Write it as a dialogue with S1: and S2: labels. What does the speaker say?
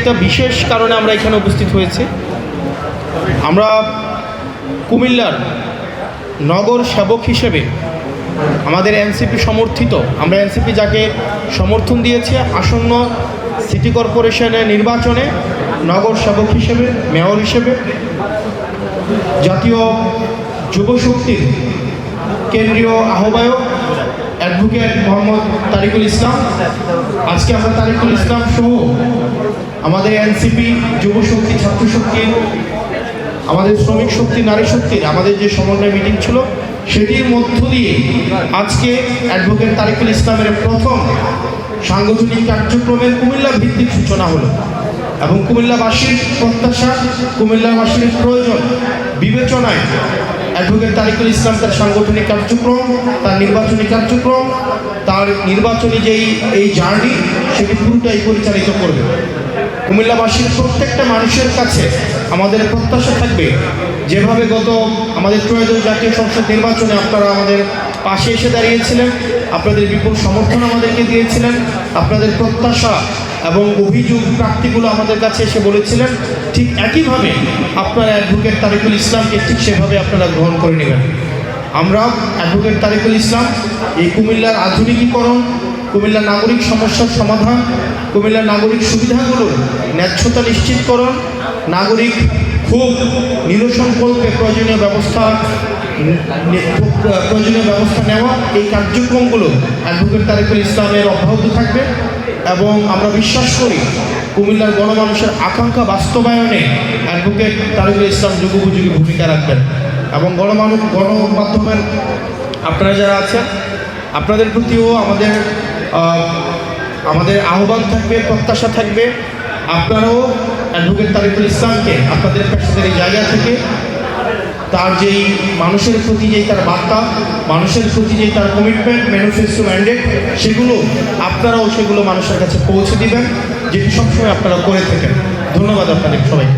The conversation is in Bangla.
S1: একটা বিশেষ কারণে আমরা এখানে উপস্থিত হয়েছি। আমরা কুমিল্লার নগর সেবক হিসেবে আমাদের এনসিপি সমর্থিত, আমরা এনসিপি যাকে সমর্থন দিয়েছে আসন্ন সিটি কর্পোরেশনের নির্বাচনে নগর সেবক হিসেবে, মেয়র হিসেবে জাতীয় যুব শক্তির কেন্দ্রীয় আহ্বায়ক অ্যাডভোকেট মোহাম্মদ তারিকুল ইসলাম, আজকে আমরা তারিকুল ইসলাম সহ আমাদের এনসিপি যুব শক্তি, ছাত্র শক্তির, আমাদের শ্রমিক শক্তি, নারী শক্তির আমাদের যে সমন্বয় মিটিং ছিল সেটির মধ্য দিয়ে আজকে অ্যাডভোকেট তারিকুল ইসলামের প্রথম সাংগঠনিক কার্যক্রমের কুমিল্লা ভিত্তিক সূচনা হলো এবং কুমিল্লাবাসীর প্রত্যাশা, কুমিল্লাবাসীর প্রয়োজন বিবেচনায় অ্যাডভোকেট তারিকুল ইসলাম তার সাংগঠনিক কার্যক্রম, তার নির্বাচনী কার্যক্রম, তার নির্বাচনী এই জার্নি সেটি পুরোটাই পরিচালিত করবে। কুমিল্লাবাসীর প্রত্যেকটা মানুষের কাছে আমাদের প্রত্যাশা থাকবে, যেভাবে গত আমাদের ত্রয়োদশ জাতীয় সংসদ নির্বাচনে আপনারা আমাদের পাশে এসে দাঁড়িয়েছিলেন, আপনাদের বিপুল সমর্থন আমাদেরকে দিয়েছিলেন, আপনাদের প্রত্যাশা এবং অভিযোগ প্রাপ্তিগুলো আমাদের কাছে এসে বলেছিলেন, ঠিক একইভাবে আপনারা অ্যাডভোকেট তারিকুল ইসলামকে ঠিক সেভাবে আপনারা গ্রহণ করে নেবেন। আমরা অ্যাডভোকেট তারিকুল ইসলাম এই কুমিল্লার আধুনিকীকরণ, কুমিল্লার নাগরিক সমস্যার সমাধান, কুমিল্লার নাগরিক সুবিধাগুলোর ন্যায্যতা নিশ্চিতকরণ, নাগরিক খুব নিরসনকল্পে প্রয়োজনীয় ব্যবস্থা নেওয়া, এই কার্যক্রমগুলো অ্যাডভোকেট তারিকুল ইসলামের অব্যাহত থাকবে এবং আমরা বিশ্বাস করি কুমিল্লার গণমানুষের আকাঙ্ক্ষা বাস্তবায়নে অ্যাডভোকেট তারিকুল ইসলাম যুগোপযোগী ভূমিকা রাখবেন এবং গণমাধ্যমের আপনারা যারা আছেন আপনাদের প্রতিও আমাদের আহ্বান থাকবে, প্রত্যাশা থাকবে, আপনারাও অ্যাডভোকেট তারিকুল ইসলামকে আপনাদের পেশাদের এই জায়গা থেকে তার যেই মানুষের প্রতি যেই তার বার্তা, মানুষের প্রতি যেই তার কমিটমেন্ট, ম্যানিফেস্টো, ম্যান্ডেট, সেগুলো মানুষের কাছে পৌঁছে দিবেন, যেটি সবসময় আপনারা করে থাকেন। ধন্যবাদ আপনাদের সবাই।